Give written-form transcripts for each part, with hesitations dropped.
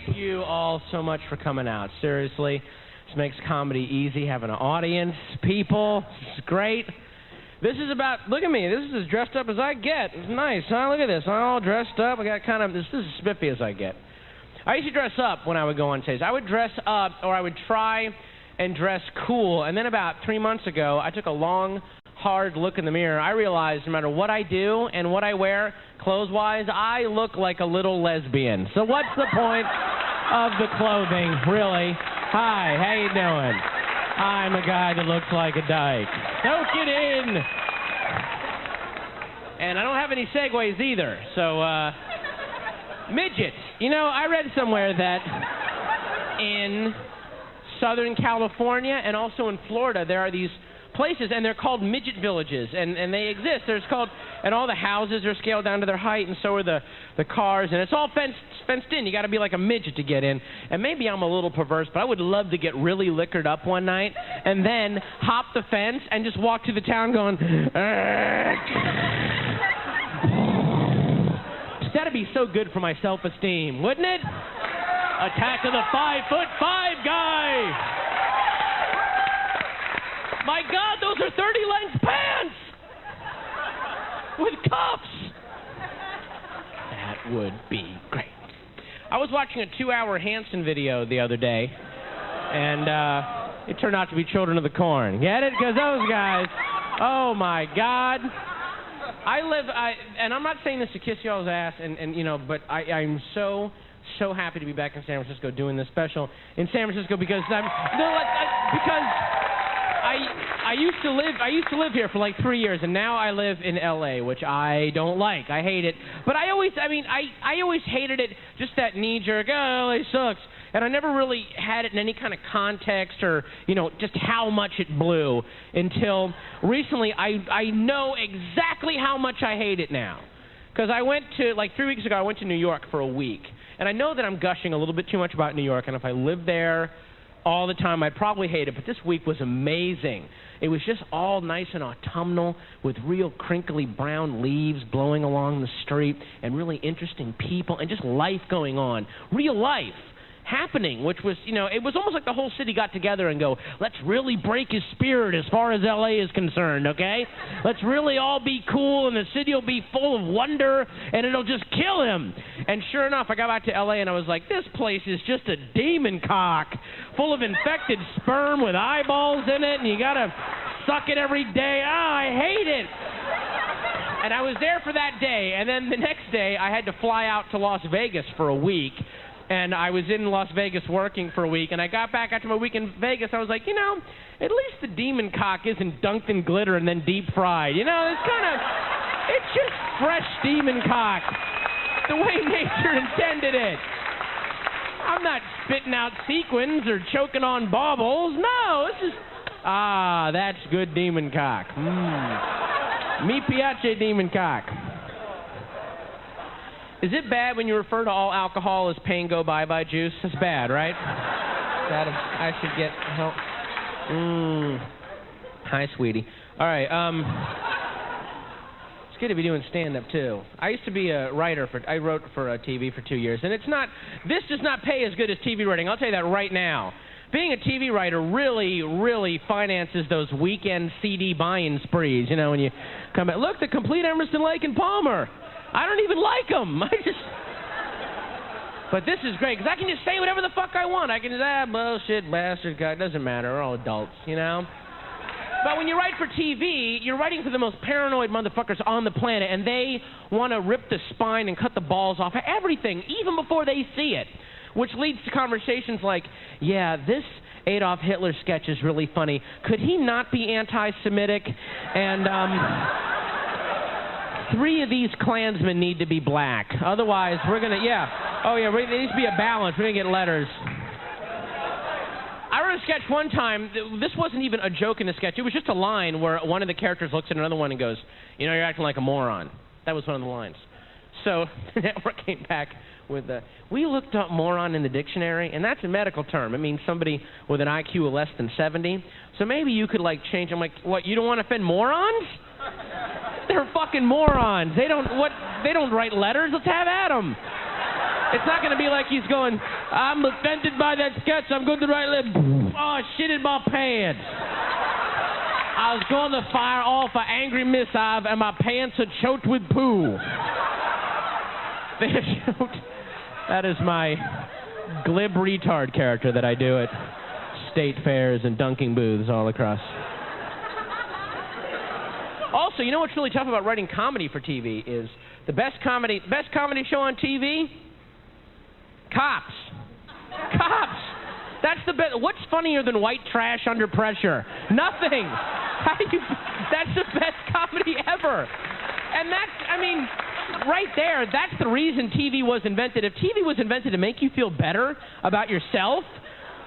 Thank you all so much for coming out. Seriously, this makes comedy easy, having an audience, people. It's great. This is about, look at me, this is as dressed up as I get. It's nice, huh? Look at this, I'm all dressed up. I got kind of, this is as spiffy as I get. I used to dress up when I would go on stage. I would dress up, or I would try and dress cool, and then about 3 months ago, I took a long, hard look in the mirror. I realized no matter what I do and what I wear, clothes-wise, I look like a little lesbian. So what's the point of the clothing, really? Hi, how you doing? I'm a guy that looks like a dyke. Don't get in! And I don't have any segues either, so, Midget. You know, I read somewhere that in Southern California and also in Florida, there are these places, and they're called midget villages, and they exist. There's called, and all the houses are scaled down to their height, and so are the cars, and it's all fenced in. You got to be like a midget to get in. And maybe I'm a little perverse, but I would love to get really liquored up one night, and then hop the fence and just walk through the town going, that'd be so good for my self-esteem, wouldn't it? Attack of the 5'5" guy. My God, those are 30-length pants! With cuffs! That would be great. I was watching a 2-hour Hanson video the other day, and it turned out to be Children of the Corn. Get it? Because those guys, oh my God. And I'm not saying this to kiss y'all's ass, and you know, but I'm so happy to be back in San Francisco doing this special in San Francisco because I used to live here for like 3 years, and now I live in L.A., which I don't like. I hate it. But I always hated it, just that knee-jerk, oh, L.A. sucks. And I never really had it in any kind of context or, you know, just how much it blew until recently I know exactly how much I hate it now. Because I went to, like 3 weeks ago, I went to New York for a week. And I know that I'm gushing a little bit too much about New York, and if I lived there all the time, I'd probably hate it, but this week was amazing. It was just all nice and autumnal with real crinkly brown leaves blowing along the street and really interesting people and just life going on. Real life happening, which was, you know, it was almost like the whole city got together and go, let's really break his spirit as far as L.A. is concerned, okay? Let's really all be cool, and the city will be full of wonder, and it'll just kill him. And sure enough, I got back to L.A., and I was like, this place is just a demon cock full of infected sperm with eyeballs in it, and you gotta suck it every day. I hate it. And I was there for that day, and then the next day, I had to fly out to Las Vegas for a week. And I was in Las Vegas working for a week, and I got back after my week in Vegas. I was like, you know, at least the demon cock isn't dunked in glitter and then deep fried. You know, it's just fresh demon cock, the way nature intended it. I'm not spitting out sequins or choking on baubles. No, this is, that's good demon cock. Mi piace demon cock. Is it bad when you refer to all alcohol as pain go bye-bye juice? It's bad, right? I should get help. Hi, sweetie. All right, it's good to be doing stand-up, too. I used to be a writer I wrote for TV for 2 years, and this does not pay as good as TV writing. I'll tell you that right now. Being a TV writer really, really finances those weekend CD buying sprees, you know, when you come back. Look, the complete Emerson, Lake and Palmer. I don't even like them. But this is great, because I can just say whatever the fuck I want. I can just, bullshit, bastard, God, it doesn't matter. We're all adults, you know? But when you write for TV, you're writing for the most paranoid motherfuckers on the planet, and they want to rip the spine and cut the balls off of everything, even before they see it, which leads to conversations like, yeah, this Adolf Hitler sketch is really funny. Could he not be anti-Semitic? And, 3 of these Klansmen need to be black. Otherwise, we're going to, there needs to be a balance. We're going to get letters. I wrote a sketch one time. This wasn't even a joke in the sketch. It was just a line where one of the characters looks at another one and goes, you know, you're acting like a moron. That was one of the lines. So the network came back with, we looked up moron in the dictionary, and that's a medical term. It means somebody with an IQ of less than 70. So maybe you could, like, change. I'm like, what, you don't want to offend morons? They're fucking morons. They don't write letters. Let's have at them. It's not going to be like he's going, I'm offended by that sketch, I'm going to write lip. Oh, shit in my pants. I was going to fire off an angry missive and my pants are choked with poo. They're choked. That is my glib retard character that I do at state fairs and dunking booths all across. Also, you know what's really tough about writing comedy for TV is the best comedy show on TV? Cops. Cops. That's the best. What's funnier than white trash under pressure? Nothing. That's the best comedy ever. And right there, that's the reason TV was invented. If TV was invented to make you feel better about yourself,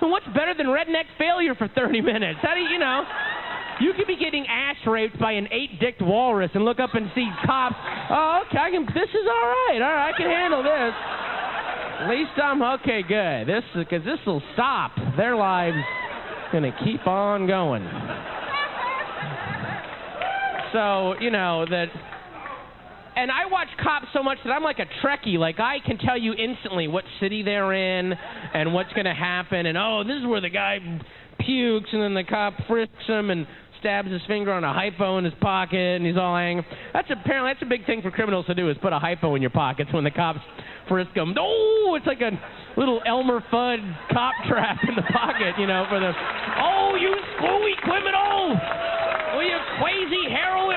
then what's better than redneck failure for 30 minutes? How do you know? You could be getting ass raped by an 8-dicked walrus and look up and see cops. Oh, okay, this is all right, I can handle this. At least I'm okay, good. Because this will stop. Their lives gonna keep on going. So, and I watch Cops so much that I'm like a Trekkie. Like, I can tell you instantly what city they're in and what's going to happen. And, this is where the guy pukes, and then the cop frisks him and stabs his finger on a hypo in his pocket, and he's all angry. That's a big thing for criminals to do, is put a hypo in your pockets when the cops frisk them. Oh, it's like a little Elmer Fudd cop trap in the pocket, for the, you screwy criminal! Oh, you crazy heroin!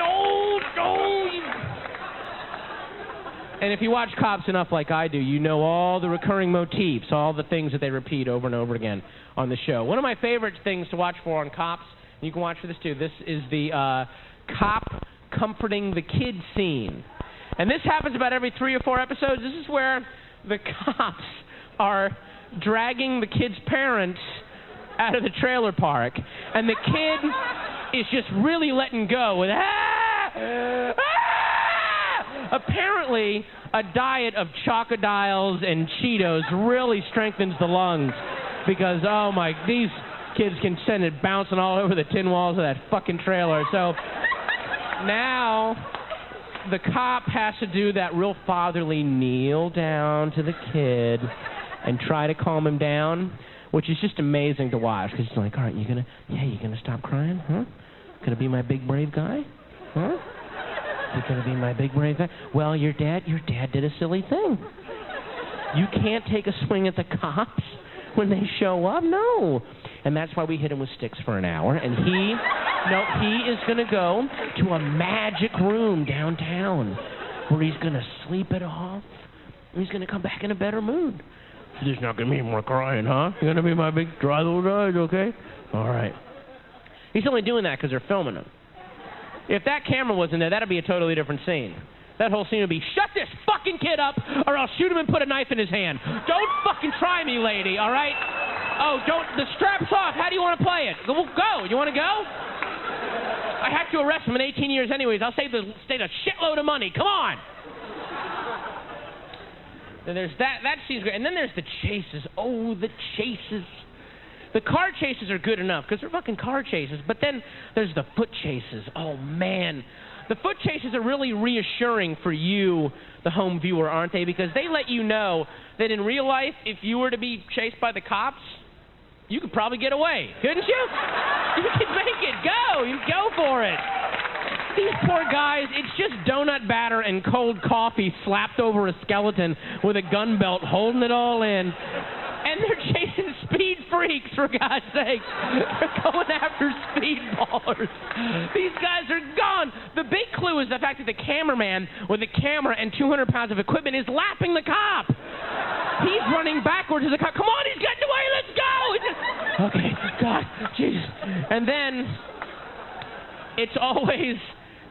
And if you watch Cops enough like I do, you know all the recurring motifs, all the things that they repeat over and over again on the show. One of my favorite things to watch for on Cops, you can watch for this too, this is the cop comforting the kid scene. And this happens about every 3 or 4 episodes. This is where the cops are dragging the kid's parents out of the trailer park, and the kid is just really letting go with, Apparently, a diet of Chocodiles and Cheetos really strengthens the lungs because, these kids can send it bouncing all over the tin walls of that fucking trailer. So now the cop has to do that real fatherly kneel down to the kid and try to calm him down, which is just amazing to watch because it's like, all right, you gonna stop crying, huh? Gonna be my big brave guy, huh? You gonna be my big brave guy? Well, your dad did a silly thing. You can't take a swing at the cops when they show up, no. And that's why we hit him with sticks for an hour. And he is gonna go to a magic room downtown where he's gonna sleep it off. And he's gonna come back in a better mood. There's not gonna be any more crying, huh? You're gonna be my big dry little guys, okay? All right. He's only doing that because they're filming him. If that camera wasn't there, that'd be a totally different scene. That whole scene would be, shut this fucking kid up, or I'll shoot him and put a knife in his hand. Don't fucking try me, lady, all right? The strap's off. How do you want to play it? Go. You want to go? I have to arrest him in 18 years anyways. I'll save the state a shitload of money. Come on. Then there's that scene's great. And then there's the chases. Oh, the chases. The car chases are good enough because they're fucking car chases, but then there's the foot chases. Oh, man. The foot chases are really reassuring for you, the home viewer, aren't they? Because they let you know that in real life, if you were to be chased by the cops, you could probably get away, couldn't you? You could make it. Go. You go for it. These poor guys, it's just donut batter and cold coffee slapped over a skeleton with a gun belt holding it all in. And they're chasing speed freaks, for God's sake. They're going after speedballers. These guys are gone. The big clue is the fact that the cameraman with a camera and 200 pounds of equipment is lapping the cop. He's running backwards as the cop. Come on, he's getting away. Let's go. Okay, God, Jesus. And then it's always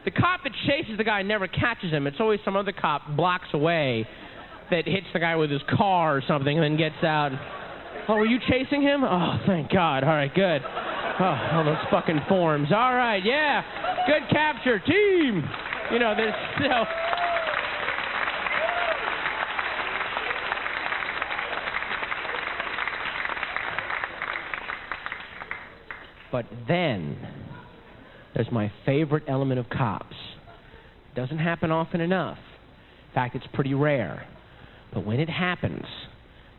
the cop that chases the guy never catches him. It's always some other cop blocks away that hits the guy with his car or something and then gets out. Oh, were you chasing him? Oh, thank God. All right, good. Oh, all those fucking forms. All right, yeah. Good capture, team. There's still... But then, there's my favorite element of Cops. Doesn't happen often enough. In fact, it's pretty rare. But when it happens,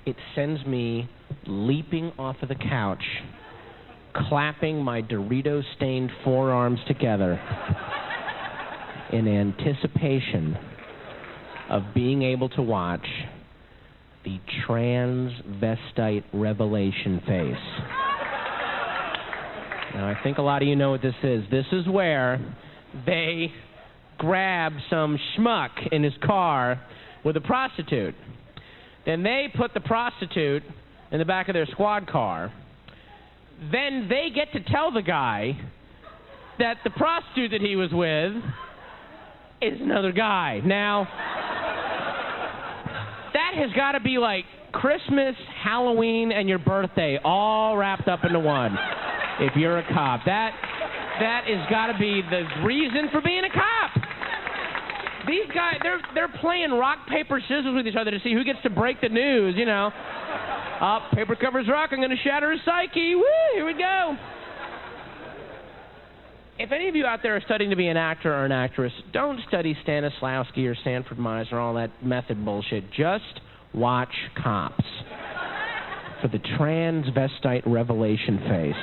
it sends me leaping off of the couch, clapping my Dorito-stained forearms together in anticipation of being able to watch the transvestite revelation face. Now, I think a lot of you know what this is. This is where they grab some schmuck in his car with a prostitute. Then they put the prostitute in the back of their squad car. Then they get to tell the guy that the prostitute that he was with is another guy. Now, that has got to be like Christmas, Halloween, and your birthday all wrapped up into one. If you're a cop, that has got to be the reason for being a cop. These guys, they're playing rock, paper, scissors with each other to see who gets to break the news, you know. Paper covers rock, I'm going to shatter his psyche. Woo, here we go. If any of you out there are studying to be an actor or an actress, don't study Stanislavski or Sanford Meisner or all that method bullshit. Just watch Cops for the transvestite revelation face.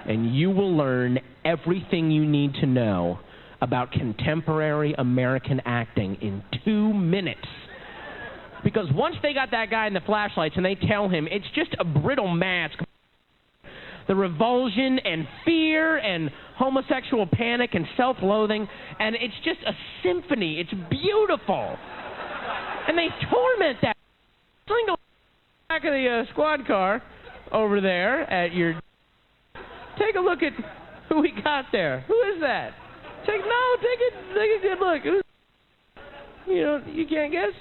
And you will learn everything you need to know about contemporary American acting in 2 minutes. Because once they got that guy in the flashlights and they tell him it's just a brittle mask, the revulsion and fear and homosexual panic and self-loathing, and it's just a symphony. It's beautiful. And they torment that. Single back of the squad car over there at your... Take a look at who we got there. Who is that? Take a good look. You can't guess?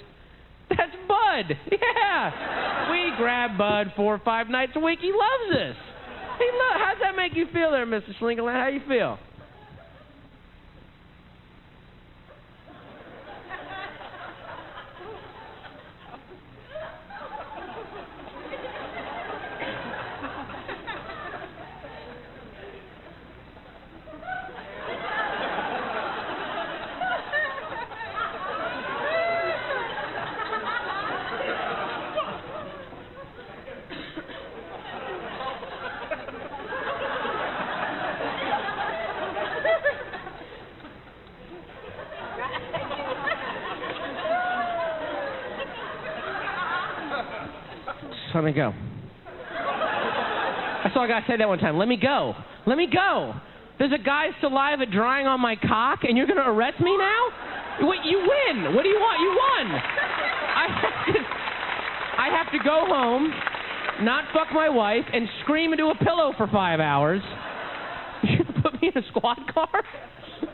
That's Bud. Yeah. We grab Bud 4 or 5 nights a week. He loves this. How's that make you feel there, Mr. Slingerland? How you feel? Let me go. That's all I got to say that one time. Let me go. Let me go. There's a guy's saliva drying on my cock, and you're going to arrest me now? Wait, you win. What do you want? You won. I have to go home, not fuck my wife, and scream into a pillow for 5 hours. You're going to put me in a squad car?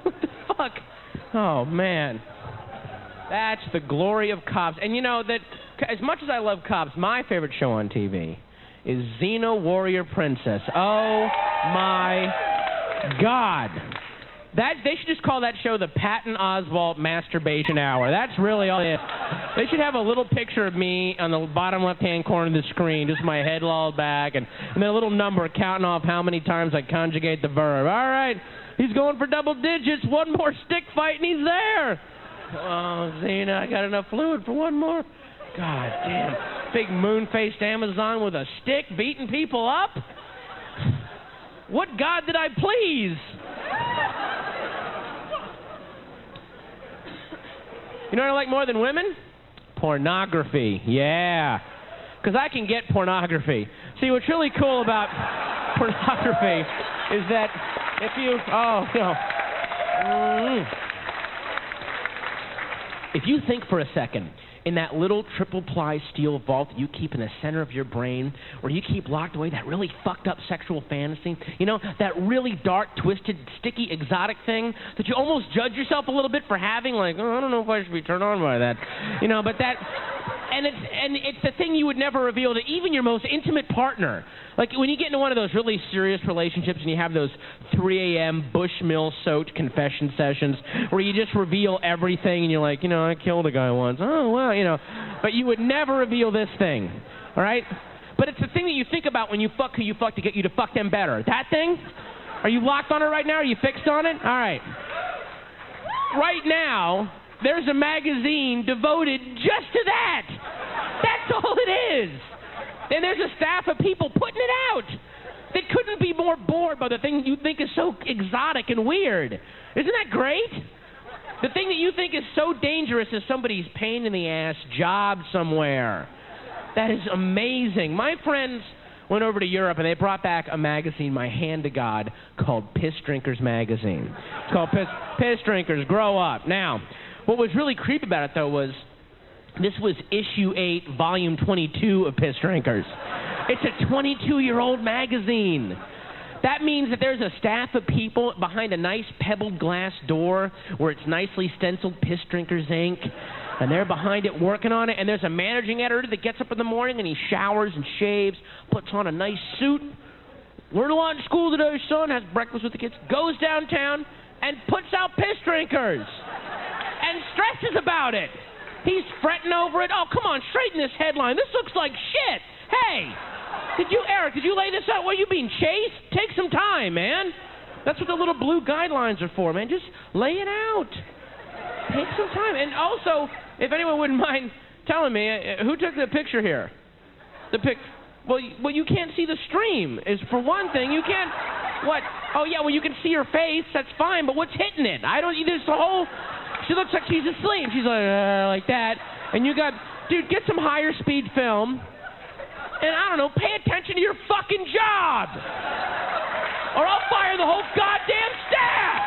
What the fuck? Oh, man. That's the glory of Cops. And you know that as much as I love Cops, my favorite show on TV is Zena Warrior Princess. Oh, my God. They should just call that show the Patton Oswalt Masturbation Hour. That's really all it is. They should have a little picture of me on the bottom left-hand corner of the screen, just my head lolled back, and then a little number counting off how many times I conjugate the verb. All right, he's going for double digits. One more stick fight, and he's there. Oh, Zena, I got enough fluid for one more. God damn. Big moon-faced Amazon with a stick beating people up? What God did I please? You know what I like more than women? Pornography. Yeah. Because I can get pornography. See, what's really cool about pornography is that if you... Oh, no. If you think for a second, in that little triple-ply steel vault that you keep in the center of your brain, where you keep locked away that really fucked up sexual fantasy, you know, that really dark, twisted, sticky, exotic thing that you almost judge yourself a little bit for having, like, oh, I don't know if I should be turned on by that, you know, but that... And it's the thing you would never reveal to even your most intimate partner. Like when you get into one of those really serious relationships and you have those 3 a.m. Bushmill-soaked confession sessions where you just reveal everything and you're like, you know, I killed a guy once. Oh, well, you know. But you would never reveal this thing, all right? But it's the thing that you think about when you fuck who you fuck to get you to fuck them better. That thing? Are you locked on it right now? Are you fixed on it? All right. Right now, there's a magazine devoted just to that. That's all it is. And there's a staff of people putting it out that couldn't be more bored by the thing you think is so exotic and weird. Isn't that great? The thing that you think is so dangerous is somebody's pain in the ass job somewhere. That is amazing. My friends went over to Europe and they brought back a magazine, my hand to God, called Piss Drinkers Magazine. It's called Piss Drinkers, Grow Up. Now, what was really creepy about it, though, was this was issue 8, volume 22 of Piss Drinkers. It's a 22-year-old magazine. That means that there's a staff of people behind a nice pebbled glass door where it's nicely stenciled Piss Drinkers Inc., and they're behind it working on it, and there's a managing editor that gets up in the morning and he showers and shaves, puts on a nice suit, learned a lot in school today, son, has breakfast with the kids, goes downtown and puts out Piss Drinkers and stresses about it. He's fretting over it. Oh, come on, straighten this headline. This looks like shit. Hey, Eric, did you lay this out while you being chased? Take some time, man. That's what the little blue guidelines are for, man. Just lay it out. Take some time. And also, if anyone wouldn't mind telling me, who took the picture here? Well, you can't see the stream, is for one thing. You can't, what? Oh, yeah, well, you can see her face. That's fine, but what's hitting it? There's the whole, she looks like she's asleep. She's like that. And you got, dude, get some higher speed film. And I don't know, pay attention to your fucking job. Or I'll fire the whole goddamn staff.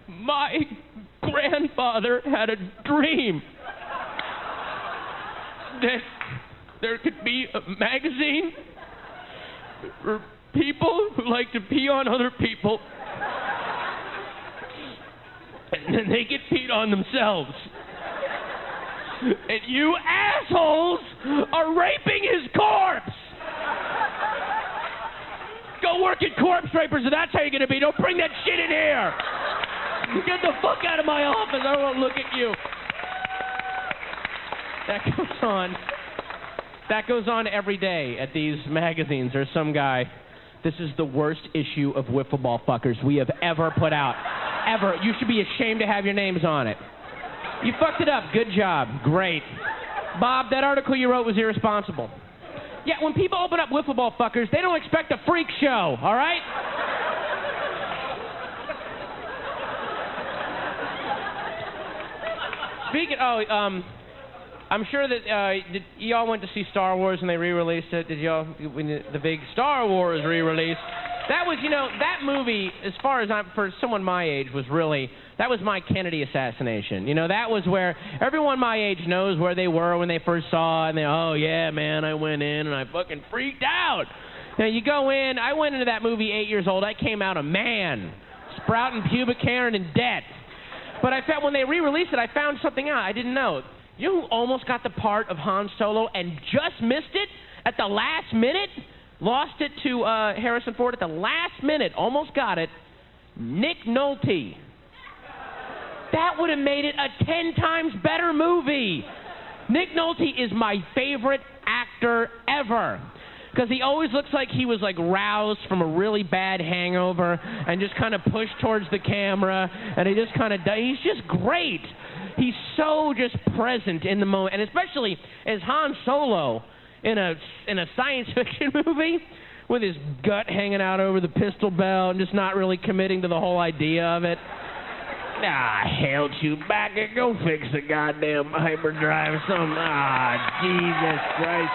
My grandfather had a dream that there could be a magazine for people who like to pee on other people, and then they get peed on themselves. And you assholes are raping his corpse. Go work at Corpse Rapers, and that's how you're going to be. Don't bring that shit in here. Get the fuck out of my office. I don't want to look at you. That goes on every day at these magazines. There's some guy, this is the worst issue of Wiffle Ball Fuckers we have ever put out. Ever. You should be ashamed to have your names on it. You fucked it up. Good job. Great. Bob, that article you wrote was irresponsible. Yeah, when people open up Wiffle Ball Fuckers, they don't expect a freak show, all right? I'm sure that y'all went to see Star Wars when they re-released it. Did y'all? When the big Star Wars re-release. That was, that movie, as far as for someone my age, that was my Kennedy assassination. That was where everyone my age knows where they were when they first saw it, and oh yeah, man, I went in and I fucking freaked out. You go in, I went into that movie 8 years old, I came out a man, sprouting pubic hair and in debt. But I found when they re-released it, I found something out I didn't know. You know who almost got the part of Han Solo and just missed it at the last minute? Lost it to Harrison Ford at the last minute. Almost got it. Nick Nolte. That would have made it a 10 times better movie. Nick Nolte is my favorite actor ever. Because he always looks like he was roused from a really bad hangover and just kind of pushed towards the camera, and he just kind of he's just great. He's so just present in the moment, and especially as Han Solo in a science fiction movie with his gut hanging out over the pistol belt and just not really committing to the whole idea of it. Hell, Chewbacca, go fix the goddamn hyperdrive or something. Jesus Christ.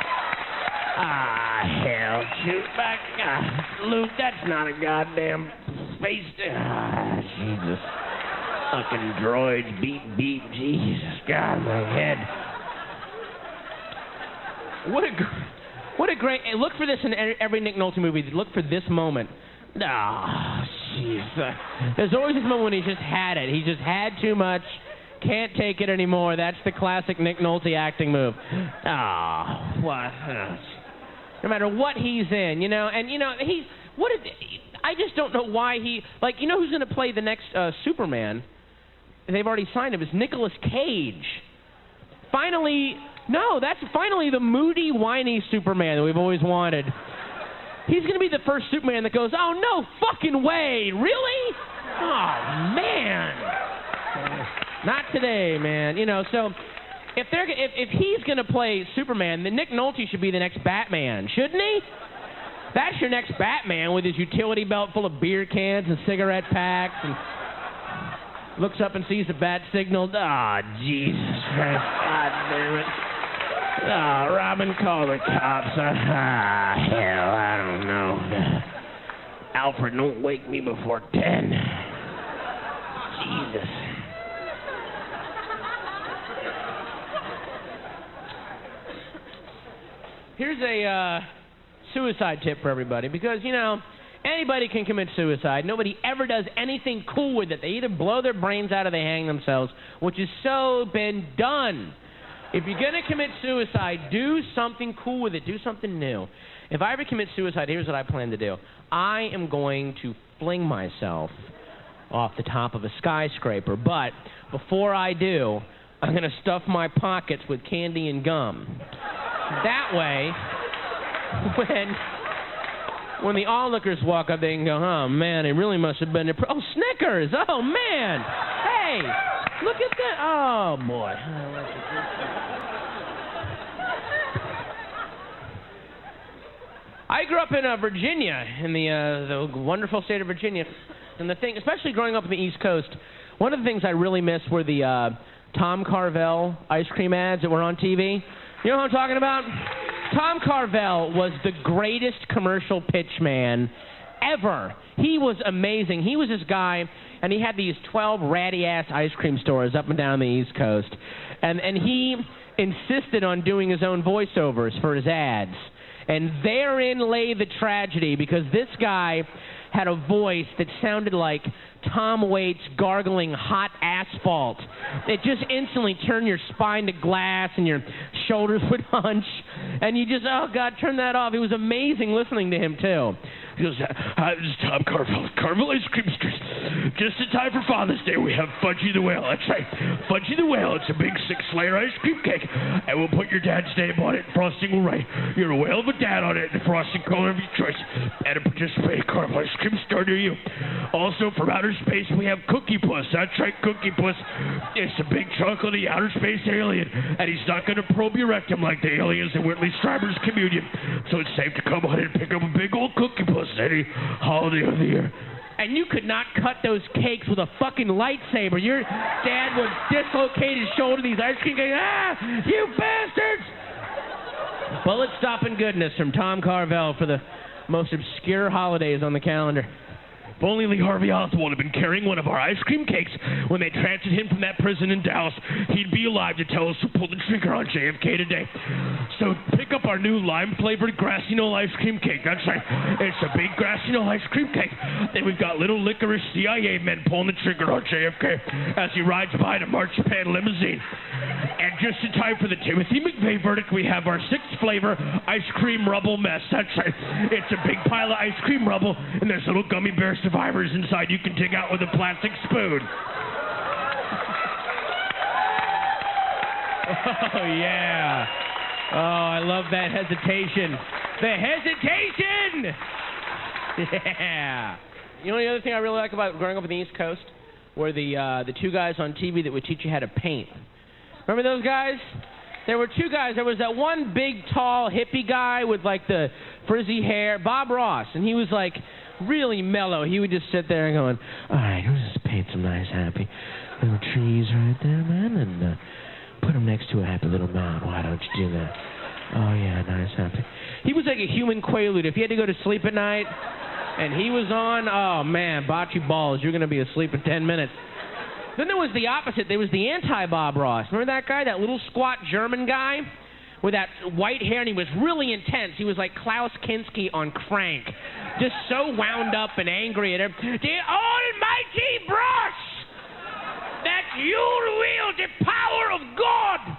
Hell, Chewbacca. Luke, that's not a goddamn space. Jesus. Fucking droids, beep, beep. Jesus, God, my head. What a great... Look for this in every Nick Nolte movie. Look for this moment. Jeez. There's always this moment when he just had it. He just had too much. Can't take it anymore. That's the classic Nick Nolte acting move. What? No matter what he's in, and I just don't know why he, who's going to play the next Superman? They've already signed him. It's Nicolas Cage. Finally, that's finally the moody, whiny Superman that we've always wanted. He's going to be the first Superman that goes, oh, no fucking way. Really? Oh, man. Not today, man. You know, so if he's going to play Superman, then Nick Nolte should be the next Batman, shouldn't he? That's your next Batman with his utility belt full of beer cans and cigarette packs and looks up and sees the bat signal. Ah, oh, Jesus Christ. God damn it. Ah, oh, Robin, call the cops. Ah, hell, I don't know. Alfred, don't wake me before 10. Jesus. Here's a suicide tip for everybody, because, you know, anybody can commit suicide. Nobody ever does anything cool with it. They either blow their brains out or they hang themselves, which has so been done. If you're going to commit suicide, do something cool with it. Do something new. If I ever commit suicide, here's what I plan to do. I am going to fling myself off the top of a skyscraper, but before I do, I'm going to stuff my pockets with candy and gum. That way, when the onlookers walk up, they can go, oh, man, it really must have been... Oh, Snickers! Oh, man! Hey! Look at that! Oh, boy. I grew up in Virginia, in the wonderful state of Virginia. And the thing, especially growing up on the East Coast, one of the things I really missed were the Tom Carvel ice cream ads that were on TV. You know what I'm talking about? Tom Carvel was the greatest commercial pitch man ever. He was amazing. He was this guy, and he had these 12 ratty-ass ice cream stores up and down the East Coast. And he insisted on doing his own voiceovers for his ads. And therein lay the tragedy, because this guy had a voice that sounded like Tom Waits gargling hot asphalt. It just instantly turned your spine to glass and your shoulders would hunch. And you just, oh, God, turn that off. It was amazing listening to him, too. He goes, hi, this is Tom Carvel. Carvel Ice Creamsters. Just in time for Father's Day, we have Fudgy the Whale. That's right. Fudgy the Whale. It's a big 6-layer ice cream cake. And we'll put your dad's name on it. Frosting will write, you're a whale of a dad on it. And the frosting color of your choice. And a participating Carvel Ice Cream store near you. Also, from outer space, we have Cookie Puss. That's right, Cookie Puss. It's a big chocolatey outer space alien. And he's not going to probe your rectum like the aliens in Whitley Strieber's Communion. So it's safe to come on and pick up a big old Cookie Puss any holiday of the year. And you could not cut those cakes with a fucking lightsaber. Your dad would dislocate his shoulder, these ice cream cakes. Ah, you bastards! Bullet-stopping goodness from Tom Carvel for the most obscure holidays on the calendar. If only Lee Harvey Oswald had been carrying one of our ice cream cakes when they transferred him from that prison in Dallas, he'd be alive to tell us who pulled the trigger on JFK today. So pick up our new lime-flavored grassy knoll ice cream cake. That's right. It's a big grassy knoll ice cream cake. And we've got little licorice CIA men pulling the trigger on JFK as he rides by in a marchpan limousine. And just in time for the Timothy McVeigh verdict, we have our 6th-flavor ice cream rubble mess. That's right. It's a big pile of ice cream rubble, and there's little gummy bear survivors inside you can dig out with a plastic spoon. Oh, yeah. Oh, I love that hesitation. The hesitation! Yeah. You know the other thing I really like about growing up on the East Coast? Were the two guys on TV that would teach you how to paint. Remember those guys? There were two guys. There was that one big, tall, hippie guy with, like, the frizzy hair, Bob Ross, and he was, like, really mellow. He would just sit there going, all right, let's just paint some nice, happy little trees right there, man, and put them next to a happy little mound. Why don't you do that? Oh, yeah, nice, happy. He was like a human Quaalude. If you had to go to sleep at night and he was on, oh, man, bocce balls, you're going to be asleep in 10 minutes. Then there was the opposite. There was the anti-Bob Ross. Remember that guy, that little squat German guy with that white hair, and he was really intense. He was like Klaus Kinski on Crank, just so wound up and angry at him. The almighty brush that you wield, the power of God,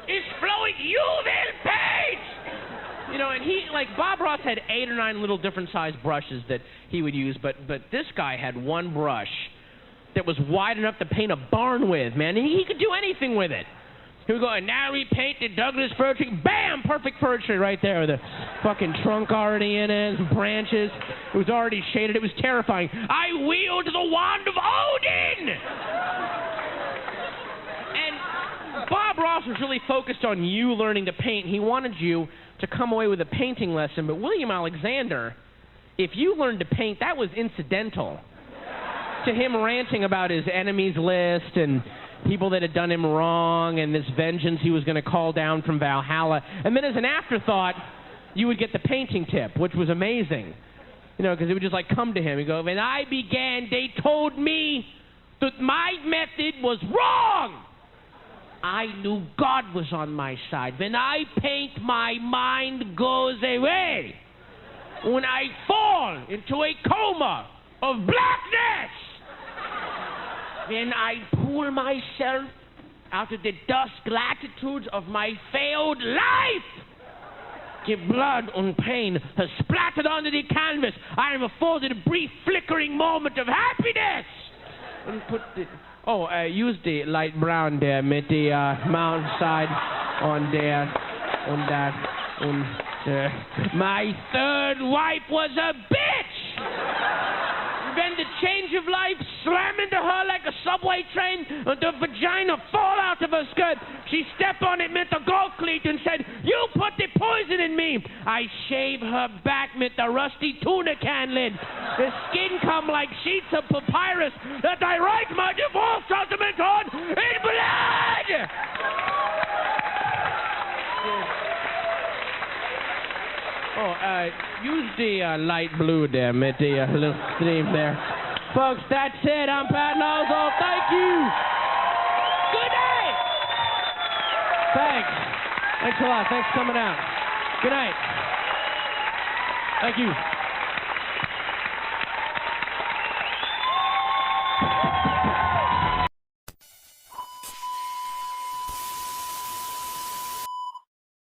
is flowing. You will paint. You know, and he, like, Bob Ross had 8 or 9 little different sized brushes that he would use, but this guy had one brush that was wide enough to paint a barn with, man. He could do anything with it. He would go, and now we paint the Douglas fir tree. Bam! Perfect fir tree right there with the fucking trunk already in it, some branches. It was already shaded. It was terrifying. I wield the wand of Odin! And Bob Ross was really focused on you learning to paint. He wanted you to come away with a painting lesson. But William Alexander, if you learned to paint, that was incidental to him ranting about his enemies list and people that had done him wrong and this vengeance he was going to call down from Valhalla. And then as an afterthought, you would get the painting tip, which was amazing. You know, because it would just like come to him. He'd go, when I began, they told me that my method was wrong. I knew God was on my side. When I paint, my mind goes away. When I fall into a coma of blackness, then I pull myself out of the dusk latitudes of my failed life. The blood and pain has splattered onto the canvas. I am afforded a brief flickering moment of happiness. And put the... use the light brown there, with the mountainside on there, on that, on there. My third wife was a bitch! Then the change of life slammed into her like a subway train, and the vagina fall out of her skirt. She stepped on it with the golf cleat and said, "You put the poison in me." I shave her back with the rusty tuna can lid. The skin come like sheets of papyrus that I write my divorce settlement on in blood. Use the light blue there, with the little stream there. Folks, that's it. I'm Patton Oswalt. Thank you. Good night. Thanks. Thanks a lot. Thanks for coming out. Good night. Thank you.